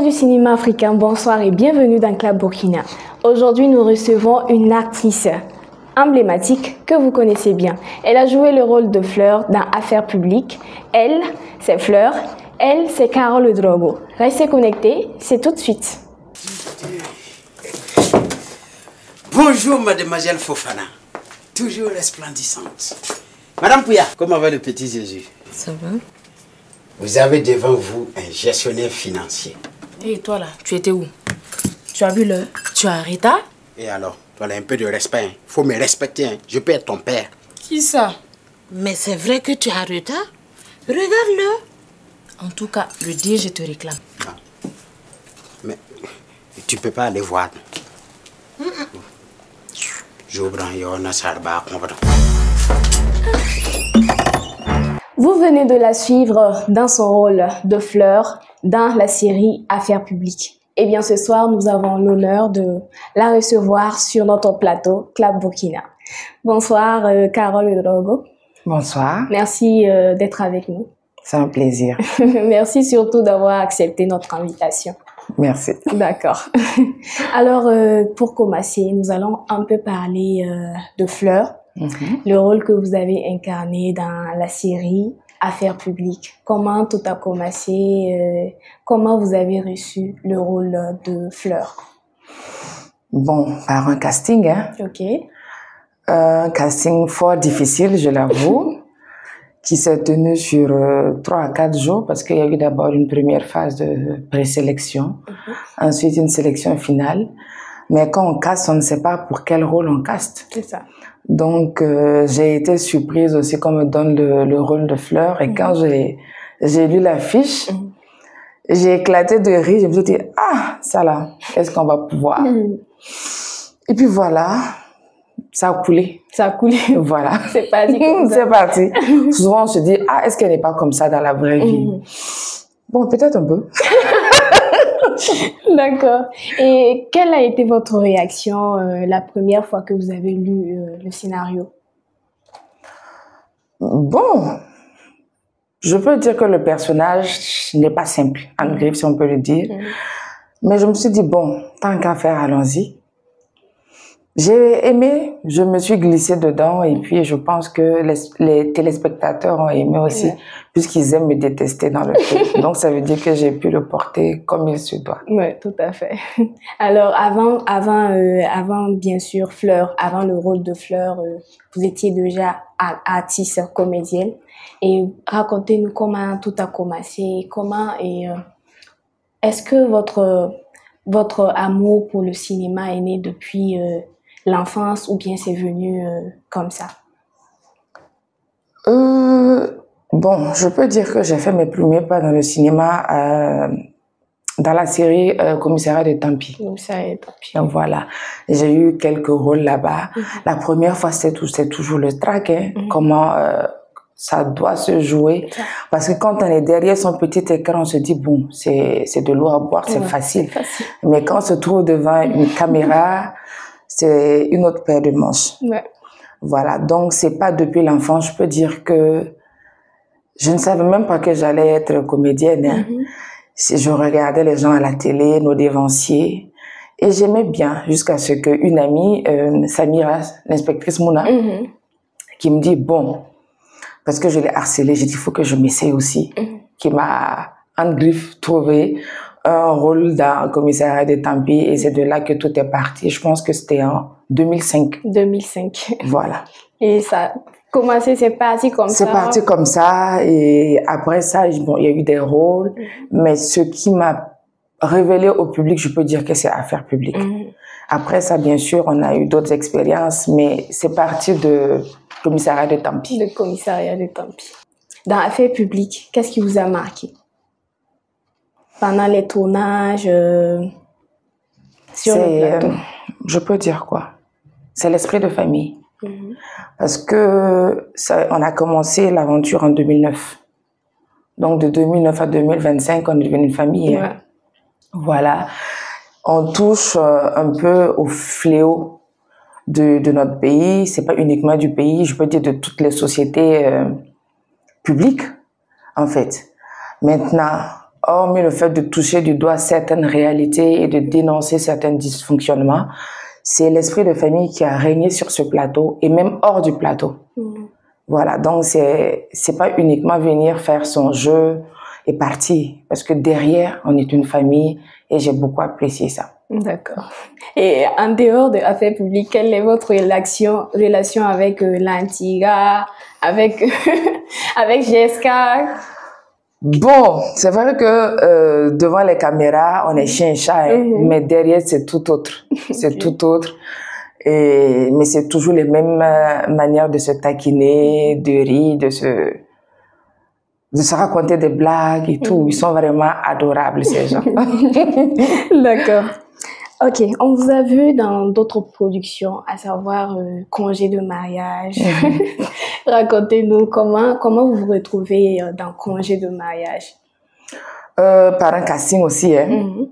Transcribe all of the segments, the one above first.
du cinéma africain, bonsoir et bienvenue dans Club Burkina. Aujourd'hui, nous recevons une actrice emblématique que vous connaissez bien. Elle a joué le rôle de Fleur dans Affaires publiques. Elle, c'est Fleur. Elle, c'est Carole Drogo. Restez connectés, c'est tout de suite. Bonjour, mademoiselle Fofana. Toujours resplendissante. Madame Pouya, comment va le petit Jésus? Ça va. Vous avez devant vous un gestionnaire financier. Et toi là, tu étais où? Tu as vu l'heure? Tu as arrêté? Et alors, toi là, un peu de respect. Hein. Faut me respecter. Hein. Je peux être ton père. Qui ça? Mais c'est vrai que tu as retard? Regarde-le. En tout cas, le dia, je te réclame. Non. Mais tu peux pas aller voir. Vous venez de la suivre dans son rôle de Fleur dans la série Affaires publiques. Et bien ce soir, nous avons l'honneur de la recevoir sur notre plateau Club Burkina. Bonsoir Carole Drogo. Bonsoir. Merci d'être avec nous. C'est un plaisir. Merci surtout d'avoir accepté notre invitation. Merci. D'accord. Alors, pour commencer, nous allons un peu parler de Fleur, le rôle que vous avez incarné dans la série Affaires publiques. Comment tout a commencé? Comment vous avez reçu le rôle de Fleur? Bon, par un casting, hein. Ok. Un casting fort difficile, je l'avoue, qui s'est tenu sur 3 à 4 jours parce qu'il y a eu d'abord une première phase de présélection, ensuite une sélection finale. Mais quand on caste, on ne sait pas pour quel rôle on caste. C'est ça. Donc, j'ai été surprise aussi qu'on me donne le rôle de Fleur. Et quand j'ai lu l'affiche, j'ai éclaté de rire. Je me suis dit, ah, ça là, est-ce qu'on va pouvoir? Et puis voilà. Ça a coulé. Ça a coulé. Voilà. C'est parti comme ça. C'est parti. Souvent, on se dit, ah, est-ce qu'elle n'est pas comme ça dans la vraie vie? Bon, peut-être un peu. D'accord. Et quelle a été votre réaction la première fois que vous avez lu le scénario? Bon, je peux dire que le personnage n'est pas simple, en griffe, si on peut le dire. Mais je me suis dit, bon, tant qu'à faire, allons-y. J'ai aimé, je me suis glissée dedans et puis je pense que les téléspectateurs ont aimé aussi, puisqu'ils aiment me détester dans le film. Donc ça veut dire que j'ai pu le porter comme il se doit. Oui, tout à fait. Alors avant bien sûr Fleur, avant le rôle de Fleur, vous étiez déjà artiste comédienne. Et racontez-nous comment tout a commencé, est-ce que votre amour pour le cinéma est né depuis l'enfance ou bien c'est venu comme ça? Bon, je peux dire que j'ai fait mes premiers pas dans le cinéma dans la série Commissariat de Tampi. Commissariat de Tampi. Donc voilà, j'ai eu quelques rôles là-bas. La première fois, c'est toujours le trac, hein, comment ça doit se jouer. Parce que quand on est derrière son petit écran, on se dit, bon, c'est de l'eau à boire, c'est facile. Mais quand on se trouve devant une caméra, c'est une autre paire de manches. Voilà, donc c'est pas depuis l'enfance. Je peux dire que je ne savais même pas que j'allais être comédienne. Hein. Je regardais les gens à la télé, nos dévanciers, et j'aimais bien jusqu'à ce qu'une amie, Samira, l'inspectrice Mouna, qui me dit, bon, parce que je l'ai harcelée, j'ai dit, il faut que je m'essaye aussi, qui m'a en griffe trouvé un rôle dans le commissariat de Tampi et c'est de là que tout est parti. Je pense que c'était en 2005. 2005. Voilà. Et ça a commencé, c'est parti comme ça? C'est parti comme ça et après ça, bon, il y a eu des rôles, mais ce qui m'a révélé au public, je peux dire que c'est Affaires publiques. Après ça, bien sûr, on a eu d'autres expériences, mais c'est parti de commissariat de Tampi. Le commissariat de Tampi. Dans Affaires publiques, qu'est-ce qui vous a marqué? Pendant les tournages, sur le plateau. Je peux dire quoi? C'est l'esprit de famille. Parce que on a commencé l'aventure en 2009. Donc de 2009 à 2025, on est devenu une famille. Hein. Voilà. On touche un peu au fléau de notre pays. C'est pas uniquement du pays, je peux dire de toutes les sociétés publiques, en fait. Maintenant, hormis le fait de toucher du doigt certaines réalités et de dénoncer certains dysfonctionnements, c'est l'esprit de famille qui a régné sur ce plateau et même hors du plateau. Voilà, donc c'est pas uniquement venir faire son jeu et partir, parce que derrière, on est une famille et j'ai beaucoup apprécié ça. D'accord. Et en dehors de Affaires publiques, quelle est votre relation avec l'Antigua, avec, avec GSK? Bon, c'est vrai que devant les caméras, on est chien et chat, hein, mais derrière, c'est tout autre. C'est tout autre. Mais c'est toujours les mêmes manières de se taquiner, de rire, de se raconter des blagues et tout. Ils sont vraiment adorables, ces gens. D'accord. Ok, on vous a vu dans d'autres productions, à savoir Congé de mariage. Racontez-nous comment vous vous retrouvez dans Congé de mariage. Par un casting aussi, hein.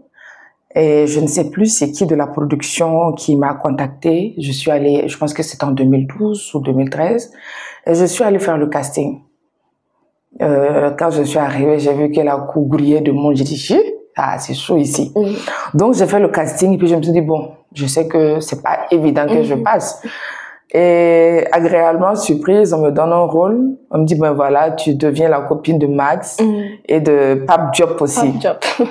Et je ne sais plus c'est qui de la production qui m'a contactée. Je suis allée, je pense que c'était en 2012 ou 2013, et je suis allée faire le casting. Quand je suis arrivée, j'ai vu que la cour grillait de monde. J'ai dit, ah, c'est chaud ici. Donc, j'ai fait le casting et puis je me suis dit, bon, je sais que c'est pas évident que je passe. Et agréablement surprise, on me donne un rôle. On me dit, ben voilà, tu deviens la copine de Max et de Pape Diop aussi. Pape Diop.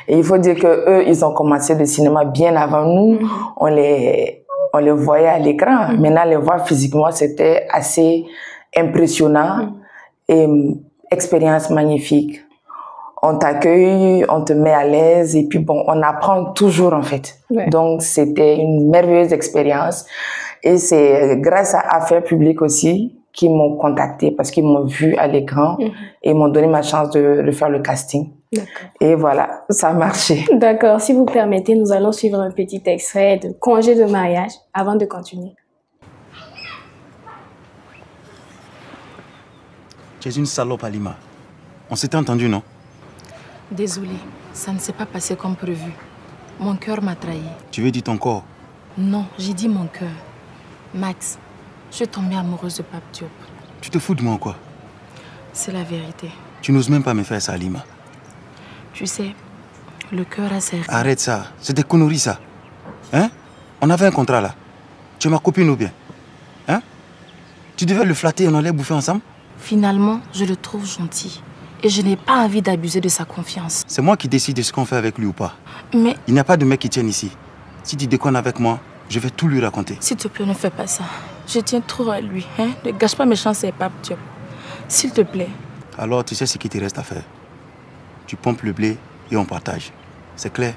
Et il faut dire que eux, ils ont commencé le cinéma bien avant nous. On les voyait à l'écran. Maintenant, les voir physiquement, c'était assez impressionnant et expérience magnifique. On t'accueille, on te met à l'aise et puis bon, on apprend toujours en fait. Ouais. Donc, c'était une merveilleuse expérience. Et c'est grâce à Affaires publiques aussi qu'ils m'ont contacté parce qu'ils m'ont vu à l'écran et m'ont donné ma chance de faire le casting. Et voilà, ça a marché. D'accord. Si vous permettez, nous allons suivre un petit extrait de Congé de mariage avant de continuer. Tu es une salope, Halima. On s'était entendu, non? Désolée, ça ne s'est pas passé comme prévu. Mon cœur m'a trahi. Tu veux dire ton corps? Non, j'ai dit mon cœur. Max, je suis tombée amoureuse de Pape Diop. Tu te fous de moi ou quoi? C'est la vérité. Tu n'oses même pas me faire ça, Halima. Tu sais, le cœur a servi. Arrête ça, c'est des conneries ça. Hein? On avait un contrat là. Tu es ma copine ou bien? Hein? Tu devais le flatter et on allait bouffer ensemble? Finalement, je le trouve gentil. Et je n'ai pas envie d'abuser de sa confiance. C'est moi qui décide de ce qu'on fait avec lui ou pas. Mais... il n'y a pas de mec qui tienne ici. Si tu déconnes avec moi, je vais tout lui raconter. S'il te plaît, ne fais pas ça. Je tiens trop à lui. Hein? Ne gâche pas mes chances et Pape Diop. S'il te plaît. Alors, tu sais ce qu'il te reste à faire. Tu pompes le blé et on partage. C'est clair?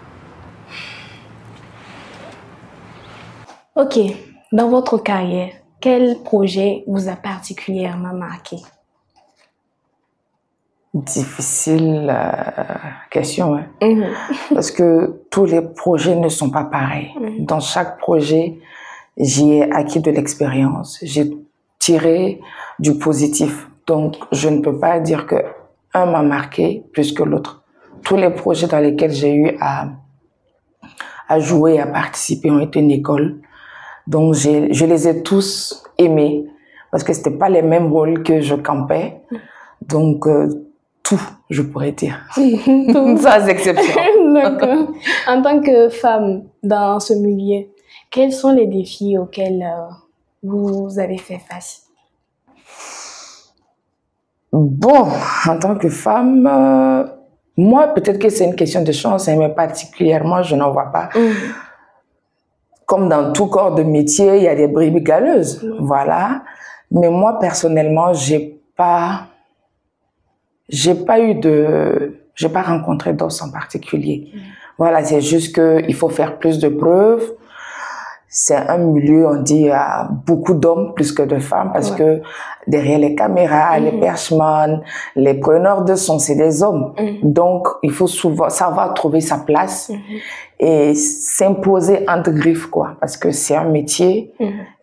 Ok. Dans votre carrière, quel projet vous a particulièrement marqué? Difficile question, hein? Parce que tous les projets ne sont pas pareils. Dans chaque projet, j'y ai acquis de l'expérience. J'ai tiré du positif. Donc, je ne peux pas dire que un m'a marqué plus que l'autre. Tous les projets dans lesquels j'ai eu à jouer, à participer ont été une école. Donc, je les ai tous aimés parce que c'était pas les mêmes rôles que je campais. Donc, tout, je pourrais dire. Sans exception. D'accord. En tant que femme dans ce milieu, quels sont les défis auxquels vous avez fait face? Bon, en tant que femme, moi, peut-être que c'est une question de chance, mais particulièrement, je n'en vois pas. Comme dans tout corps de métier, il y a des brebis galeuses. Voilà. Mais moi, personnellement, j'ai pas rencontré d'os en particulier. Voilà, c'est juste qu'il faut faire plus de preuves. C'est un milieu, on dit, il y a beaucoup d'hommes plus que de femmes parce que derrière les caméras, les perchemans, les preneurs de son, c'est des hommes. Donc, il faut souvent savoir trouver sa place et s'imposer entre griffes, quoi, parce que c'est un métier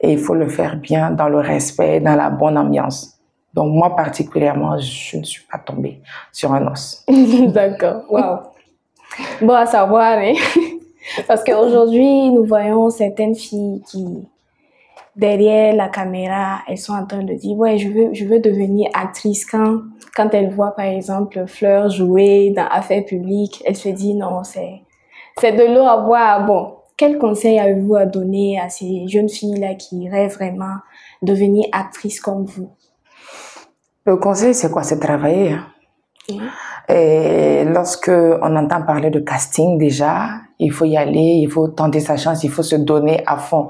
et il faut le faire bien dans le respect, dans la bonne ambiance. Donc, moi, particulièrement, je ne suis pas tombée sur un os. D'accord. Waouh. Bon à savoir, hein? Parce qu'aujourd'hui, nous voyons certaines filles derrière la caméra, elles sont en train de dire, ouais, je veux devenir actrice. Quand elles voient, par exemple, Fleur jouer dans Affaires publiques, elles se disent, non, c'est de l'eau à boire. Bon, quel conseil avez-vous à donner à ces jeunes filles-là qui rêvent vraiment de devenir actrice comme vous? Le conseil, c'est quoi? C'est travailler. Hein. Et lorsque on entend parler de casting déjà, il faut y aller, il faut tenter sa chance, il faut se donner à fond.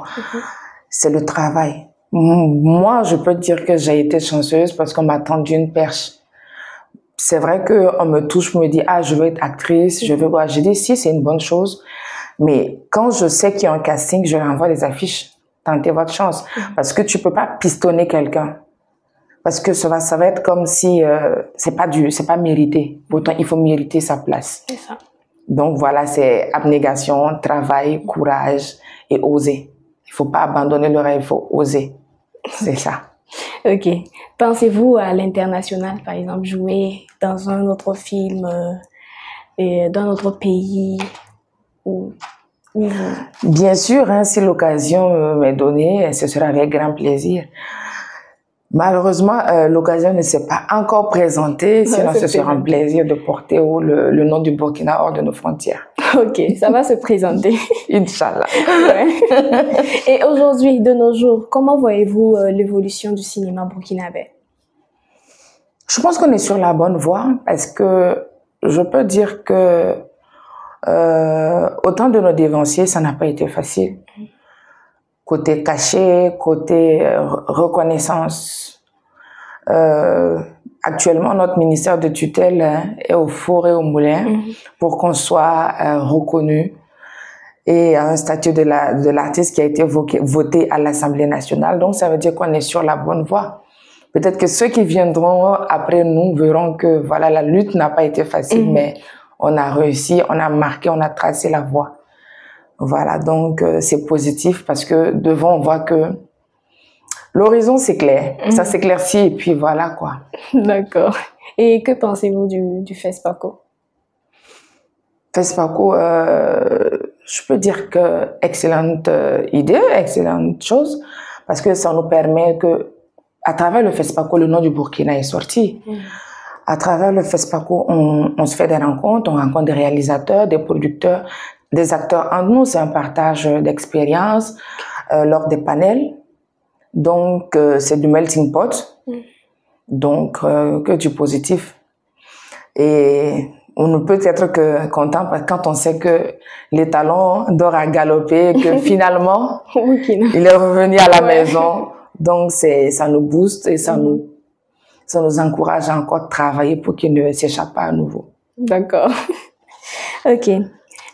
C'est le travail. Moi, je peux dire que j'ai été chanceuse parce qu'on m'a tendu une perche. C'est vrai qu'on me touche, me dit, ah, je veux être actrice, je veux voir. J'ai dit, si, c'est une bonne chose. Mais quand je sais qu'il y a un casting, je leur envoie des affiches. Tentez votre chance. Parce que tu peux pas pistonner quelqu'un. Parce que ça va être comme si c'est pas mérité. Pourtant, il faut mériter sa place. C'est ça. Donc voilà, c'est abnégation, travail, courage et oser. Il faut pas abandonner le rêve, il faut oser. C'est ça. Ok. Pensez-vous à l'international, par exemple, jouer dans un autre film, dans notre pays ou... Bien sûr, hein, si l'occasion m'est donnée, ce sera avec grand plaisir. Malheureusement, l'occasion ne s'est pas encore présentée, sinon ce sera un plaisir de porter le nom du Burkina hors de nos frontières. Ok, ça va se présenter. Inch'Allah. Ouais. Et aujourd'hui, de nos jours, comment voyez-vous l'évolution du cinéma burkinabé? Je pense qu'on est sur la bonne voie parce que je peux dire que au temps de nos dévanciers, ça n'a pas été facile. Côté cachet, côté reconnaissance. Actuellement, notre ministère de tutelle est au four et au moulin pour qu'on soit reconnu et à un statut de l'artiste qui a été voté à l'Assemblée nationale. Donc, ça veut dire qu'on est sur la bonne voie. Peut-être que ceux qui viendront après nous verront que voilà, la lutte n'a pas été facile, mais on a réussi, on a marqué, on a tracé la voie. Voilà, donc c'est positif parce que devant on voit que l'horizon c'est clair, ça s'éclaircit et puis voilà quoi. D'accord. Et que pensez-vous du FESPACO? FESPACO, je peux dire que excellente idée, excellente chose parce que ça nous permet que à travers le FESPACO, le nom du Burkina est sorti. À travers le FESPACO, on se fait des rencontres, on rencontre des réalisateurs, des producteurs, des acteurs entre nous. C'est un partage d'expérience lors des panels. Donc, c'est du melting pot. Donc, que du positif. Et on ne peut être que content parce que quand on sait que les talents d'or à galoper, que finalement, il est revenu à la maison. Donc, ça nous booste et ça nous encourage à encore travailler pour qu'il ne s'échappe pas à nouveau. D'accord. Ok.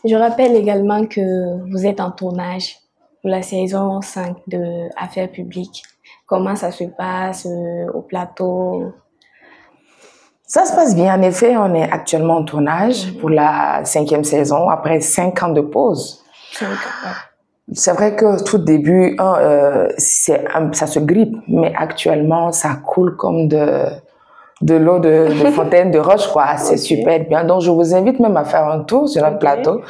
Je rappelle également que vous êtes en tournage pour la saison 5 de Affaires publiques. Comment ça se passe au plateau? Ça se passe bien. En effet, on est actuellement en tournage pour la 5e saison après 5 ans de pause. C'est vrai que tout début, ça se grippe, mais actuellement, ça coule comme de l'eau de fontaine de roche, quoi. C'est super bien. Donc, je vous invite même à faire un tour sur notre plateau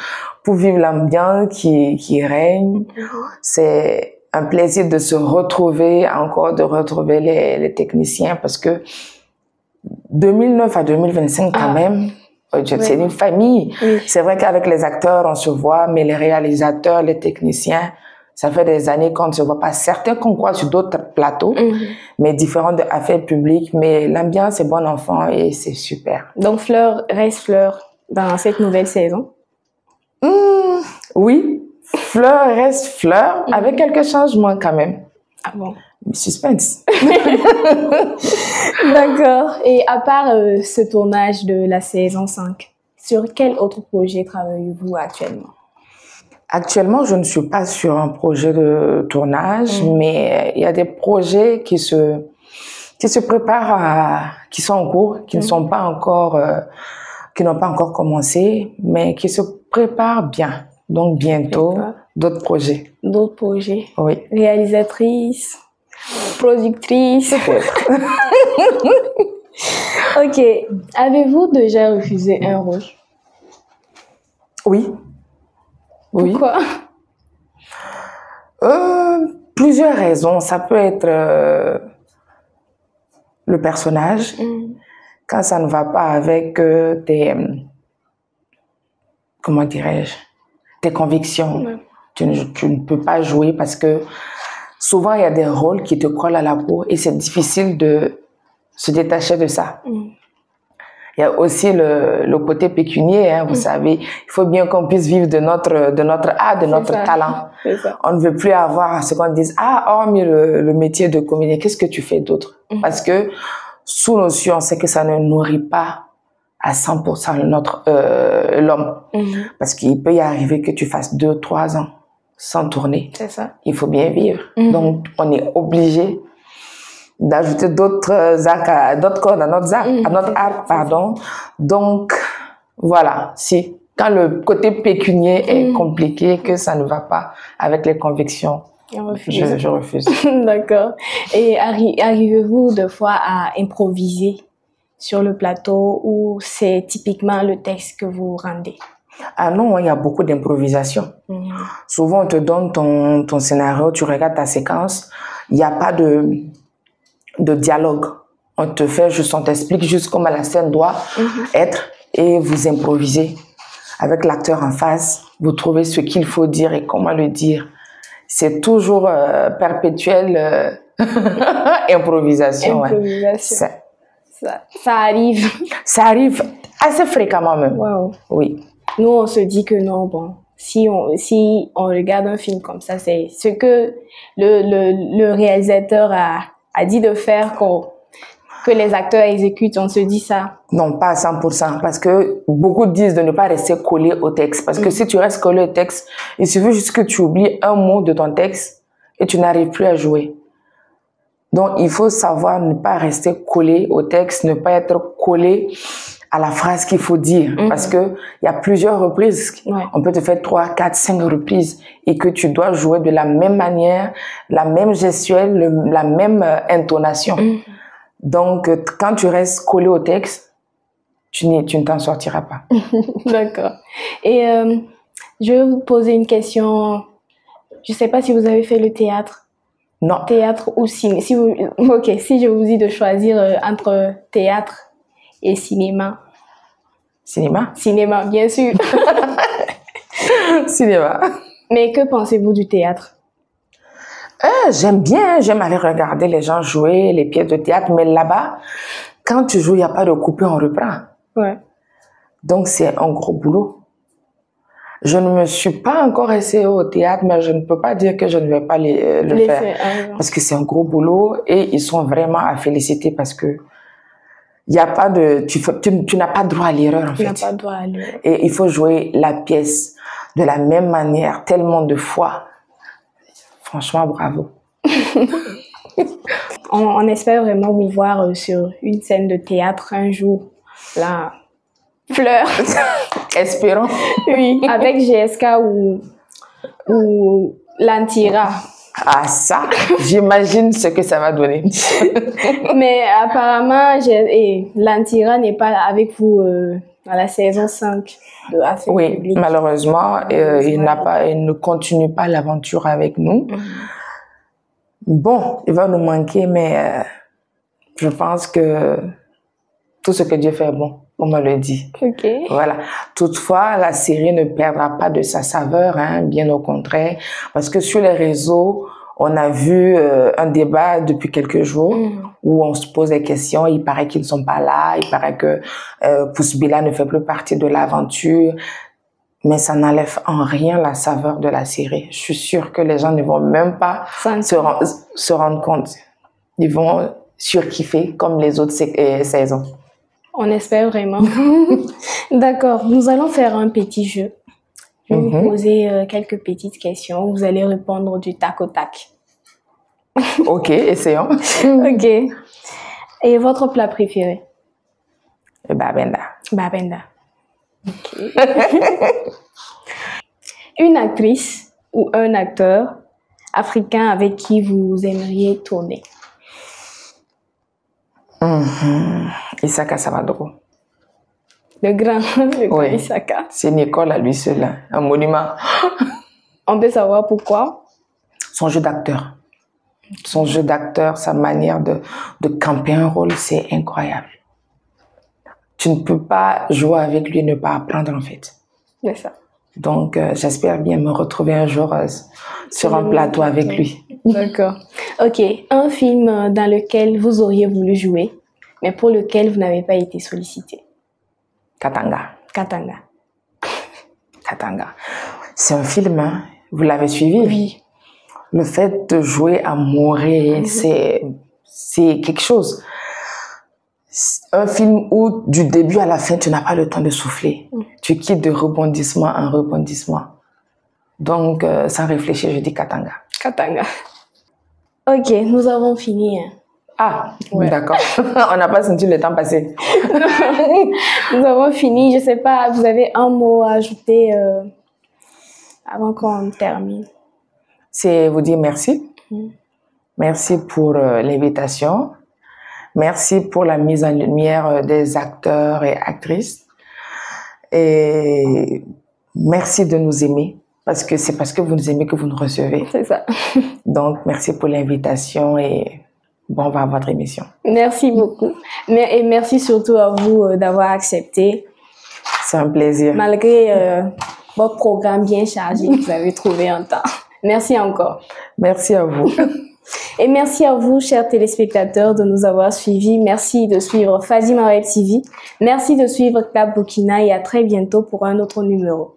pour vivre l'ambiance qui règne. C'est un plaisir de se retrouver, encore de retrouver les techniciens parce que 2009 à 2025, quand même, c'est une famille. C'est vrai qu'avec les acteurs, on se voit, mais les réalisateurs, les techniciens, ça fait des années qu'on ne se voit pas. Certains qu'on croit sur d'autres plateaux, mais différents de Affaires publiques. Mais l'ambiance est bon enfant et c'est super. Donc, Fleur reste Fleur dans cette nouvelle saison? Oui, Fleur reste Fleur, avec quelques changements quand même. Ah bon? Suspense. D'accord. Et à part ce tournage de la saison 5, sur quel autre projet travaillez-vous actuellement? Actuellement, je ne suis pas sur un projet de tournage, mais il y a des projets qui se préparent, qui sont en cours, qui ne sont pas encore, qui n'ont pas encore commencé, mais qui se préparent bien. Donc bientôt, d'autres projets. D'autres projets? Oui. Réalisatrice, productrice. Ok. Avez-vous déjà refusé un rôle? Oui. Oui. Pourquoi? Plusieurs raisons. Ça peut être le personnage. Quand ça ne va pas avec tes... comment dirais-je? Tes convictions. Tu ne peux pas jouer parce que souvent, il y a des rôles qui te collent à la peau et c'est difficile de se détacher de ça. Il y a aussi le côté pécunier, hein, vous savez. Il faut bien qu'on puisse vivre de notre art, de notre talent. On ne veut plus avoir ce qu'on dise, ah, hormis le métier de comédien, qu'est-ce que tu fais d'autre? Parce que sous notion, c'est que ça ne nourrit pas à 100% l'homme. Parce qu'il peut y arriver que tu fasses 2-3 ans sans tourner. C'est ça. Il faut bien vivre. Donc, on est obligé d'ajouter d'autres cordes à notre art, pardon. Donc, voilà. Si, quand le côté pécunier est compliqué, que ça ne va pas avec les convictions, je refuse. D'accord. Et arrivez-vous des fois à improviser sur le plateau ou c'est typiquement le texte que vous rendez? Ah non, il y a beaucoup d'improvisation. Souvent, on te donne ton scénario, tu regardes ta séquence, il n'y a pas de dialogue. On t'explique juste comment la scène doit être et vous improvisez avec l'acteur en face. Vous trouvez ce qu'il faut dire et comment le dire. C'est toujours perpétuelle improvisation. Improvisation. Ça arrive. Ça arrive assez fréquemment même. Wow. Oui. Nous, on se dit que non, bon, si on regarde un film comme ça, c'est ce que le réalisateur a dit de faire que les acteurs exécutent. On se dit ça. Non, pas à 100%, parce que beaucoup disent de ne pas rester collé au texte. Parce que si tu restes collé au texte, il suffit juste que tu oublies un mot de ton texte et tu n'arrives plus à jouer. Donc, il faut savoir ne pas rester collé au texte, ne pas être collé à la phrase qu'il faut dire. Parce que il y a plusieurs reprises. On peut te faire 3, 4, 5 reprises et que tu dois jouer de la même manière, la même gestuelle, la même intonation. Donc, quand tu restes collé au texte, tu ne t'en sortiras pas. D'accord. Et je vais vous poser une question. Je ne sais pas si vous avez fait le théâtre. Non. Théâtre ou cinéma. Si je vous dis de choisir entre théâtre et cinéma. Cinéma? Cinéma, bien sûr. Cinéma. Mais que pensez-vous du théâtre? J'aime bien, j'aime aller regarder les gens jouer les pièces de théâtre, mais là-bas, quand tu joues, il n'y a pas de coupé, on reprend. Ouais. Donc, c'est un gros boulot. Je ne me suis pas encore essayée au théâtre, mais je ne peux pas dire que je ne vais pas le faire. Parce que c'est un gros boulot et ils sont vraiment à féliciter parce que il y a pas de, tu n'as pas droit à l'erreur en fait. Tu n'as pas droit à l'erreur. Et il faut jouer la pièce de la même manière, tellement de fois. Franchement, bravo. On espère vraiment vous voir sur une scène de théâtre un jour. Là, Fleur. Espérons. Oui, avec GSK ou Lantira. Ah ça, j'imagine ce que ça va donner. Mais apparemment, Lantira n'est pas avec vous à la saison 5 de Affaires Publiques. Oui, malheureusement, il ne continue pas l'aventure avec nous. Bon, il va nous manquer, mais je pense que tout ce que Dieu fait est bon, comme on le dit. Ok. Voilà. Toutefois, la série ne perdra pas de sa saveur, hein, bien au contraire, parce que sur les réseaux, on a vu un débat depuis quelques jours où on se pose des questions. Il paraît qu'ils ne sont pas là, il paraît que Poussbila ne fait plus partie de l'aventure, mais ça n'enlève en rien la saveur de la série. Je suis sûre que les gens ne vont même pas se rendre compte. Ils vont surkiffer comme les autres saisons. On espère vraiment. D'accord, nous allons faire un petit jeu. Je vais vous poser quelques petites questions. Vous allez répondre du tac au tac. Ok, essayons. Ok. Et votre plat préféré? Babenda. Babenda. Ok. Une actrice ou un acteur africain avec qui vous aimeriez tourner? Isaka Samadoro. Le grand Oui. Isaka. C'est une école à lui seul, hein. Un monument. On peut savoir pourquoi? Son jeu d'acteur. Son jeu d'acteur, sa manière de camper un rôle, c'est incroyable. Tu ne peux pas jouer avec lui et ne pas apprendre, en fait. C'est ça. Donc, j'espère bien me retrouver un jour sur un plateau avec lui. D'accord. Ok, un film dans lequel vous auriez voulu jouer, mais pour lequel vous n'avez pas été sollicité. Katanga. Katanga. Katanga. C'est un film, hein? Vous l'avez suivi? Oui. Le fait de jouer à mourir, c'est quelque chose. Un film où du début à la fin, tu n'as pas le temps de souffler. Tu quittes de rebondissement en rebondissement. Donc, sans réfléchir, je dis Katanga. Katanga. Ok, nous avons fini. Hein. Ah, ouais. D'accord. On n'a pas senti le temps passer. Nous avons fini. Je ne sais pas, vous avez un mot à ajouter avant qu'on termine? C'est vous dire merci. Merci pour l'invitation. Merci pour la mise en lumière des acteurs et actrices. Et merci de nous aimer. Parce que c'est parce que vous nous aimez que vous nous recevez. C'est ça. Donc, merci pour l'invitation et bon, on va à votre émission. Merci beaucoup. Et merci surtout à vous d'avoir accepté. C'est un plaisir. Malgré votre programme bien chargé, vous avez trouvé un temps. Merci encore. Merci à vous. Et merci à vous, chers téléspectateurs, de nous avoir suivis. Merci de suivre Fazima Web TV. Merci de suivre Club Burkina et à très bientôt pour un autre numéro.